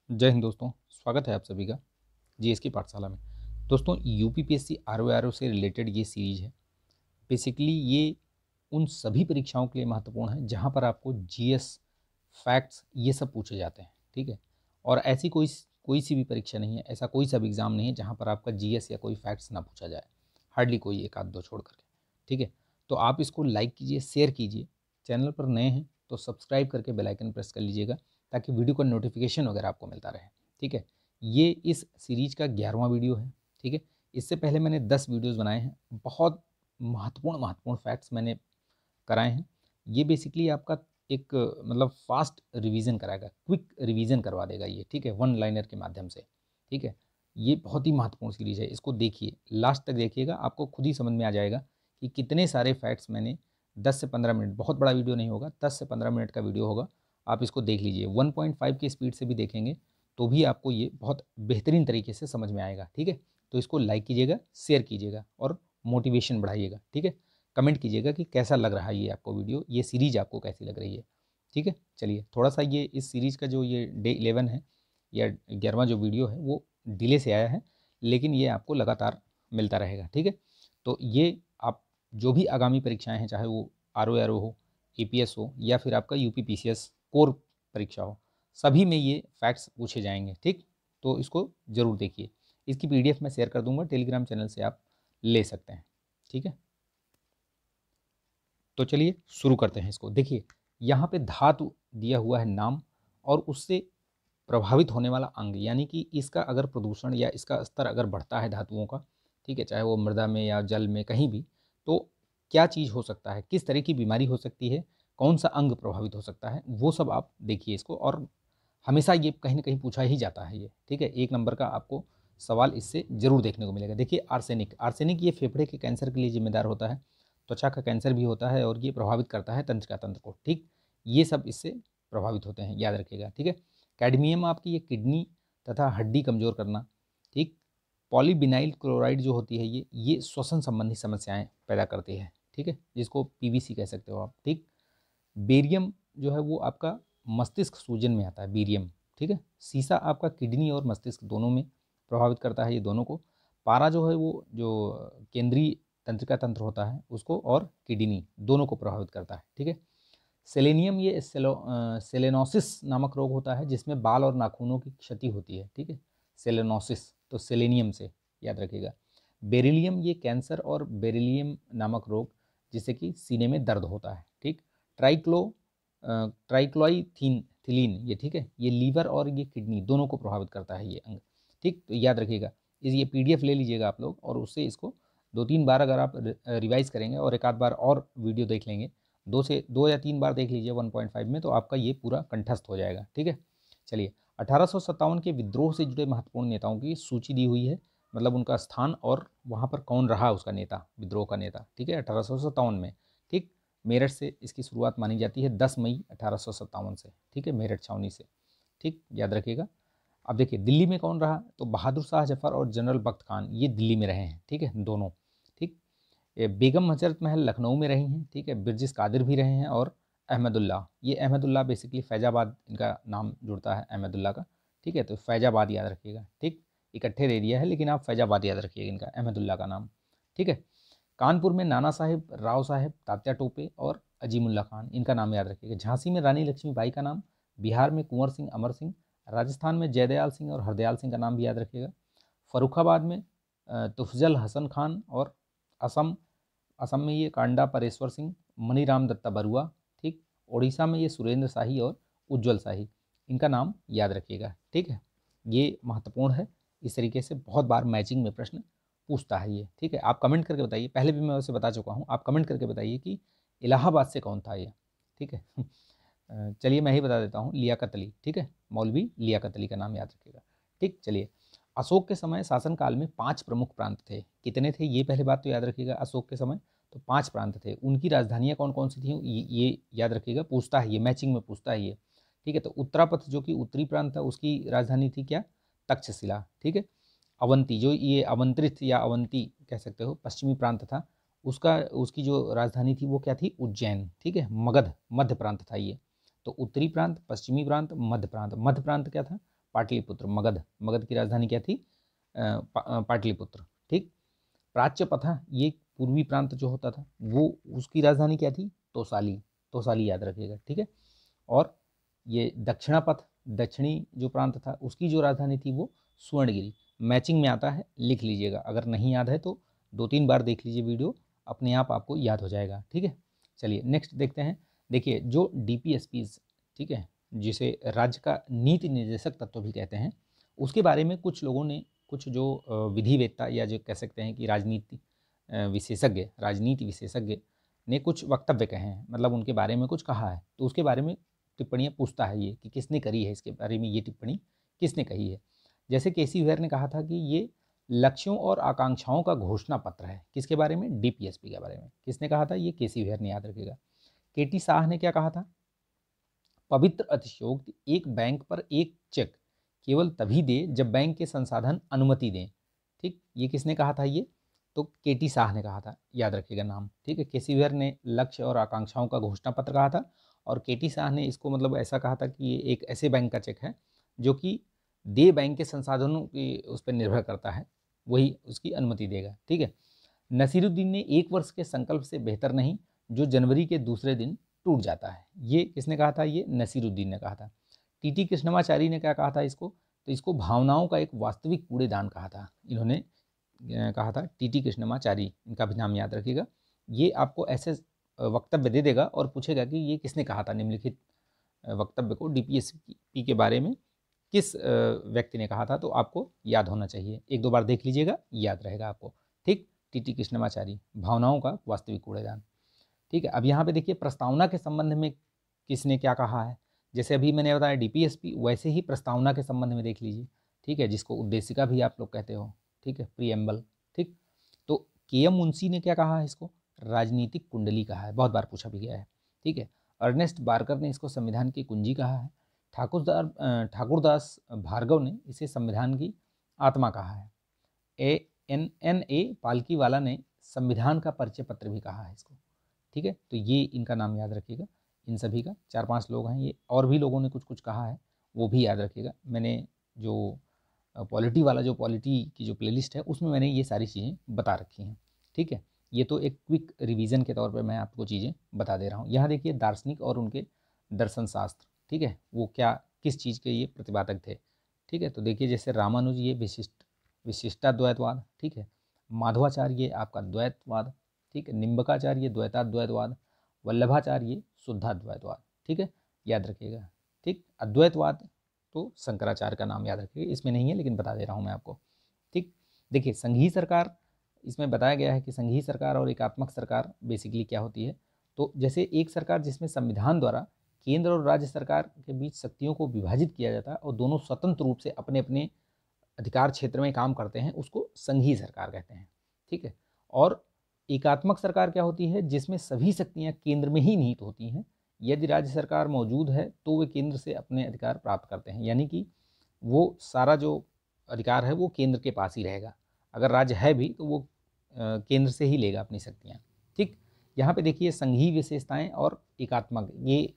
जय हिंद दोस्तों, स्वागत है आप सभी का जीएस की पाठशाला में। दोस्तों, यूपीपीएससी आरओ से रिलेटेड ये सीरीज है। बेसिकली ये उन सभी परीक्षाओं के लिए महत्वपूर्ण है जहां पर आपको जीएस, फैक्ट्स ये सब पूछे जाते हैं। ठीक है। और ऐसी कोई सी भी परीक्षा नहीं है, ऐसा कोई सा भी एग्ज़ाम नहीं है जहां पर आपका जीएस या कोई फैक्ट्स ना पूछा जाए। हार्डली कोई, एक आध दो छोड़ करके। ठीक है। तो आप इसको लाइक कीजिए, शेयर कीजिए। चैनल पर नए हैं तो सब्सक्राइब करके बेल आइकन प्रेस कर लीजिएगा ताकि वीडियो का नोटिफिकेशन वगैरह आपको मिलता रहे। ठीक है। ये इस सीरीज का 11वां वीडियो है। ठीक है। इससे पहले मैंने 10 वीडियोज़ बनाए हैं। बहुत महत्वपूर्ण महत्वपूर्ण फैक्ट्स मैंने कराए हैं। ये बेसिकली आपका एक मतलब फास्ट रिवीजन कराएगा, क्विक रिवीजन करवा देगा ये। ठीक है, वन लाइनर के माध्यम से। ठीक है। ये बहुत ही महत्वपूर्ण सीरीज है, इसको देखिए, लास्ट तक देखिएगा, आपको खुद ही समझ में आ जाएगा कि कितने सारे फैक्ट्स मैंने 10 से 15 मिनट, बहुत बड़ा वीडियो नहीं होगा, 10 से 15 मिनट का वीडियो होगा। आप इसको देख लीजिए, 1.5 की स्पीड से भी देखेंगे तो भी आपको ये बहुत बेहतरीन तरीके से समझ में आएगा। ठीक है। तो इसको लाइक कीजिएगा, शेयर कीजिएगा और मोटिवेशन बढ़ाइएगा। ठीक है। कमेंट कीजिएगा कि कैसा लग रहा है ये आपको वीडियो, ये सीरीज आपको कैसी लग रही है। ठीक है। चलिए, थोड़ा सा ये इस सीरीज़ का जो ये डे 11 है या 11वां जो वीडियो है वो डिले से आया है, लेकिन ये आपको लगातार मिलता रहेगा। ठीक है। तो ये आप जो भी आगामी परीक्षाएं हैं, चाहे वो आरओ हो, एपीएस हो या फिर आपका यूपीपीसीएस कोर परीक्षा हो, सभी में ये फैक्ट्स पूछे जाएंगे। ठीक। तो इसको ज़रूर देखिए। इसकी पीडीएफ मैं शेयर कर दूंगा, टेलीग्राम चैनल से आप ले सकते हैं। ठीक है। तो चलिए शुरू करते हैं इसको। देखिए, यहाँ पे धातु दिया हुआ है नाम और उससे प्रभावित होने वाला अंग, यानी कि इसका अगर प्रदूषण या इसका स्तर अगर बढ़ता है धातुओं का, ठीक है, चाहे वो मृदा में या जल में कहीं भी, तो क्या चीज़ हो सकता है, किस तरह की बीमारी हो सकती है, कौन सा अंग प्रभावित हो सकता है, वो सब आप देखिए इसको। और हमेशा ये कहीं ना कहीं पूछा ही जाता है ये। ठीक है। 1 नंबर का आपको सवाल इससे जरूर देखने को मिलेगा। देखिए, आर्सेनिक, आर्सेनिक ये फेफड़े के कैंसर के लिए जिम्मेदार होता है, त्वचा का कैंसर भी होता है और ये प्रभावित करता है तंत्रिका तंत्र को। ठीक। ये सब इससे प्रभावित होते हैं, याद रखिएगा। ठीक है। कैडमियम आपकी ये किडनी तथा हड्डी कमज़ोर करना। ठीक। पॉलीविनाइल क्लोराइड जो होती है ये श्वसन संबंधी समस्याएं पैदा करती है। ठीक है, जिसको पीवीसी कह सकते हो आप। ठीक। बेरियम जो है वो आपका मस्तिष्क सूजन में आता है, बेरियम। ठीक है। सीसा आपका किडनी और मस्तिष्क दोनों में प्रभावित करता है, ये दोनों को। पारा जो है वो जो केंद्रीय तंत्रिका तंत्र होता है उसको और किडनी दोनों को प्रभावित करता है। ठीक है। सेलेनियम ये सेलेनोसिस नामक रोग होता है जिसमें बाल और नाखूनों की क्षति होती है। ठीक है। सेलेनोसिस, तो सेलेनियम से याद रखिएगा। बेरिलियम ये कैंसर और बेरिलियम नामक रोग जिससे कि सीने में दर्द होता है। ठीक। ट्राइक्लोथीलीन ये, ठीक है, ये लीवर और ये किडनी दोनों को प्रभावित करता है ये अंग। ठीक। तो याद रखिएगा, इस ये पीडीएफ ले लीजिएगा आप लोग और उससे इसको 2-3 बार अगर आप रिवाइज करेंगे और एक आध बार और वीडियो देख लेंगे, 2 या 3 बार देख लीजिए 1.5 में, तो आपका ये पूरा कंठस्थ हो जाएगा। ठीक है। चलिए, 1857 के विद्रोह से जुड़े महत्वपूर्ण नेताओं की सूची दी हुई है, मतलब उनका स्थान और वहाँ पर कौन रहा उसका नेता, विद्रोह का नेता। ठीक है, 1857 में। ठीक। मेरठ से इसकी शुरुआत मानी जाती है, 10 मई 1857 से। ठीक है, मेरठ छावनी से। ठीक, याद रखिएगा। अब देखिए, दिल्ली में कौन रहा, तो बहादुर शाह जफर और जनरल बख्त खान ये दिल्ली में रहे हैं। ठीक है, दोनों। ठीक। ये बेगम हजरत महल लखनऊ में रही हैं। ठीक है, बिरजिस कादिर भी रहे हैं और अहमदुल्ला, ये अहमदुल्ला बेसिकली फैजाबाद इनका नाम जुड़ता है अहमदुल्ला का। ठीक है, तो फैजाबाद याद रखिएगा। ठीक। इकट्ठे दे दिया है लेकिन आप फैजाबाद याद रखिएगा इनका, अहमदुल्ला का नाम। ठीक है। कानपुर में नाना साहेब, राव साहेब, तात्या टोपे और अजीमुल्ला खान, इनका नाम याद रखिएगा। झांसी में रानी लक्ष्मीबाई का नाम, बिहार में कुंवर सिंह, अमर सिंह, राजस्थान में जयदयाल सिंह और हरदयाल सिंह का नाम भी याद रखिएगा। फरुखाबाद में तुफजल हसन खान और असम, असम में ये कांडा परेश्वर सिंह, मनीराम दत्ता बरुआ। ठीक। उड़ीसा में ये सुरेंद्र शाही और उज्जवल शाही, इनका नाम याद रखिएगा। ठीक है। ये महत्वपूर्ण है, इस तरीके से बहुत बार मैचिंग में प्रश्न पूछता है ये। ठीक है। आप कमेंट करके बताइए, पहले भी मैं वैसे बता चुका हूँ, आप कमेंट करके बताइए कि इलाहाबाद से कौन था ये। ठीक है। चलिए मैं ही बता देता हूँ, लियाकत अली। ठीक है, मौलवी लियाकत अली का नाम याद रखिएगा। ठीक। चलिए, अशोक के समय शासनकाल में 5 प्रमुख प्रांत थे। कितने थे ये पहले बात तो याद रखिएगा। अशोक के समय तो 5 प्रांत थे। उनकी राजधानियाँ कौन कौन सी थी ये याद रखिएगा, पूछता है ये, मैचिंग में पूछता है ये। ठीक है। तो उत्तरापथ जो कि उत्तरी प्रांत था उसकी राजधानी थी क्या, तक्षशिला। ठीक है। अवंती, जो ये अवंतरित या अवंती कह सकते हो, पश्चिमी प्रांत था, उसका उसकी जो राजधानी थी वो क्या थी, उज्जैन। ठीक है। मगध, मध्य प्रांत था ये। तो उत्तरी प्रांत, पश्चिमी प्रांत, मध्य प्रांत। मध्य प्रांत क्या था, पाटलिपुत्र, मगध की राजधानी क्या थी? पाटलिपुत्र। ठीक। प्राच्यपथा, ये पूर्वी प्रांत जो होता था वो, उसकी राजधानी क्या थी? तोसाली याद रखिएगा। ठीक है। और ये दक्षिणापथ, दक्षिणी जो प्रांत था उसकी जो राजधानी थी वो सुवर्णगिरी। मैचिंग में आता है, लिख लीजिएगा। अगर नहीं याद है तो 2-3 बार देख लीजिए वीडियो, अपने आप आपको याद हो जाएगा। ठीक है। चलिए नेक्स्ट देखते हैं। देखिए जो DPSPs, ठीक है, जिसे राज्य का नीति निर्देशक तत्व भी कहते हैं, उसके बारे में कुछ लोगों ने, कुछ जो विधिवेत्ता या जो कह सकते हैं कि राजनीति विशेषज्ञ ने कुछ वक्तव्य कहे हैं, मतलब उनके बारे में कुछ कहा है, तो उसके बारे में टिप्पणियाँ पूछता है ये कि किसने करी है, इसके बारे में ये टिप्पणी किसने कही है। जैसे केसी वेयर ने कहा था कि ये लक्ष्यों और आकांक्षाओं का घोषणा पत्र है। किसके बारे में? DPSP के बारे में। किसने कहा था? ये केसी वेयर ने, याद रखिएगा। KT शाह ने क्या कहा था? पवित्र अतिशयोक्ति, एक बैंक पर एक चेक केवल तभी दे जब बैंक के संसाधन अनुमति दें। ठीक, ये किसने कहा था? ये तो KT शाह ने कहा था, याद रखिएगा नाम। ठीक है। केसी वेयर ने लक्ष्य और आकांक्षाओं का घोषणा पत्र कहा था, और KT शाह ने इसको मतलब ऐसा कहा था कि ये एक ऐसे बैंक का चेक है जो कि दे बैंक के संसाधनों की उस पर निर्भर करता है, वही उसकी अनुमति देगा। ठीक है। नसीरुद्दीन ने 1 वर्ष के संकल्प से बेहतर नहीं जो जनवरी के दूसरे दिन टूट जाता है। ये किसने कहा था? ये नसीरुद्दीन ने कहा था। TT कृष्णमाचारी ने क्या कहा था इसको? तो इसको भावनाओं का एक वास्तविक कूड़ेदान कहा था, इन्होंने कहा था। TT कृष्णमाचारी, इनका भी नाम याद रखिएगा। ये आपको ऐसे वक्तव्य दे देगा और पूछेगा कि ये किसने कहा था, निम्नलिखित वक्तव्य को DPSP के बारे में किस व्यक्ति ने कहा था, तो आपको याद होना चाहिए। 1-2 बार देख लीजिएगा, याद रहेगा आपको। ठीक। TT कृष्णमाचारी, भावनाओं का वास्तविक कूड़ेदान। ठीक है। अब यहाँ पे देखिए प्रस्तावना के संबंध में किसने क्या कहा है। जैसे अभी मैंने बताया DPSP, वैसे ही प्रस्तावना के संबंध में देख लीजिए। ठीक है, जिसको उद्देशिका भी आप लोग कहते हो। ठीक है, प्रीएम्बल। ठीक। तो KM मुंशी ने क्या कहा है? इसको राजनीतिक कुंडली कहा है, बहुत बार पूछा भी गया है। ठीक है। अर्नेस्ट बार्कर ने इसको संविधान की कुंजी कहा है। ठाकुरदास भार्गव ने इसे संविधान की आत्मा कहा है। NNA पालकीवाला ने संविधान का परिचय पत्र भी कहा है इसको। ठीक है। तो ये इनका नाम याद रखिएगा, इन सभी का। 4-5 लोग हैं ये, और भी लोगों ने कुछ कुछ कहा है, वो भी याद रखिएगा। मैंने जो पॉलिटी की जो प्लेलिस्ट है उसमें मैंने ये सारी चीज़ें बता रखी हैं। ठीक है। ये तो एक क्विक रिवीजन के तौर पे मैं आपको चीज़ें बता दे रहा हूँ। यहाँ देखिए दार्शनिक और उनके दर्शन शास्त्र। ठीक है, वो क्या, किस चीज़ के ये प्रतिपादक थे। ठीक है। तो देखिए जैसे रामानुज, ये विशिष्टाद्वैतवाद। ठीक है। माधवाचार्य, ये आपका द्वैतवाद। ठीक है। निम्बकाचार्य, द्वैताद्वैतवाद। वल्लभाचार्य, शुद्धाद्वैतवाद। ठीक है, याद रखिएगा। ठीक। अद्वैतवाद तो शंकराचार्य का नाम याद रखिएगा, इसमें नहीं है लेकिन बता दे रहा हूँ मैं आपको। ठीक। देखिए संघीय सरकार, इसमें बताया गया है कि संघीय सरकार और एकात्मक सरकार बेसिकली क्या होती है। तो जैसे एक सरकार जिसमें संविधान द्वारा केंद्र और राज्य सरकार के बीच शक्तियों को विभाजित किया जाता है और दोनों स्वतंत्र रूप से अपने अपने अधिकार क्षेत्र में काम करते हैं, उसको संघीय सरकार कहते हैं। ठीक है। और एकात्मक सरकार क्या होती है? जिसमें सभी शक्तियां केंद्र में ही निहित होती हैं। यदि राज्य सरकार मौजूद है तो वे केंद्र से अपने अधिकार प्राप्त करते हैं, यानी कि वो सारा जो अधिकार है वो केंद्र के पास ही रहेगा। अगर राज्य है भी तो वो केंद्र से ही लेगा अपनी शक्तियाँ। ठीक। यहाँ पे देखिए संघीय विशेषताएं और एकात्मक, ये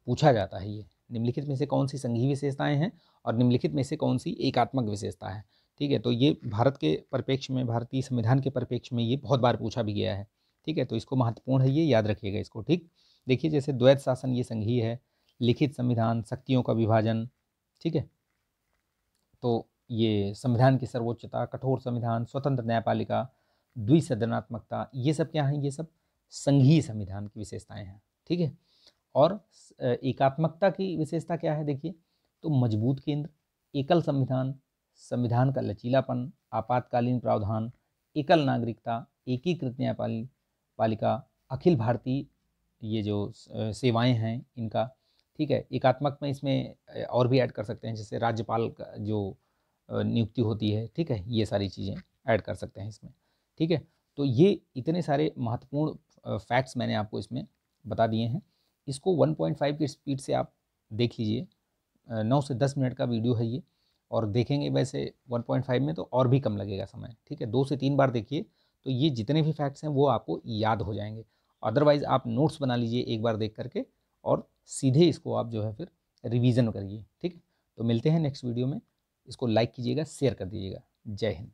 पूछा जाता है, ये निम्नलिखित में से कौन सी संघीय विशेषताएं हैं और निम्नलिखित में से कौन सी एकात्मक विशेषता है। ठीक है। तो ये भारत के परिप्रेक्ष्य में, भारतीय संविधान के परिप्रेक्ष्य में ये बहुत बार पूछा भी गया है। ठीक है। तो इसको महत्वपूर्ण है, ये याद रखिएगा इसको। ठीक। देखिए जैसे द्वैत शासन, ये संघीय है। लिखित संविधान, शक्तियों का विभाजन। ठीक है। तो ये संविधान की सर्वोच्चता, कठोर संविधान, स्वतंत्र न्यायपालिका, द्विसदनात्मकता, ये सब क्या हैं? ये सब संघीय संविधान की विशेषताएं हैं। ठीक है। और एकात्मकता की विशेषता क्या है? देखिए तो मजबूत केंद्र, एकल संविधान, संविधान का लचीलापन, आपातकालीन प्रावधान, एकल नागरिकता, एकीकृत न्यायपालिका, अखिल भारतीय ये जो सेवाएं हैं इनका। ठीक है। एकात्मक में इसमें और भी ऐड कर सकते हैं, जैसे राज्यपाल का जो नियुक्ति होती है। ठीक है, ये सारी चीज़ें ऐड कर सकते हैं इसमें। ठीक है। तो ये इतने सारे महत्वपूर्ण फैक्ट्स मैंने आपको इसमें बता दिए हैं। इसको 1.5 की स्पीड से आप देख लीजिए। 9 से 10 मिनट का वीडियो है ये, और देखेंगे वैसे 1.5 में तो और भी कम लगेगा समय। ठीक है। 2 से 3 बार देखिए तो ये जितने भी फैक्ट्स हैं वो आपको याद हो जाएंगे। अदरवाइज़ आप नोट्स बना लीजिए एक बार देख करके, और सीधे इसको आप जो है फिर रिवीजन करिए। ठीक है। तो मिलते हैं नेक्स्ट वीडियो में। इसको लाइक कीजिएगा, शेयर कर दीजिएगा। जय हिंद।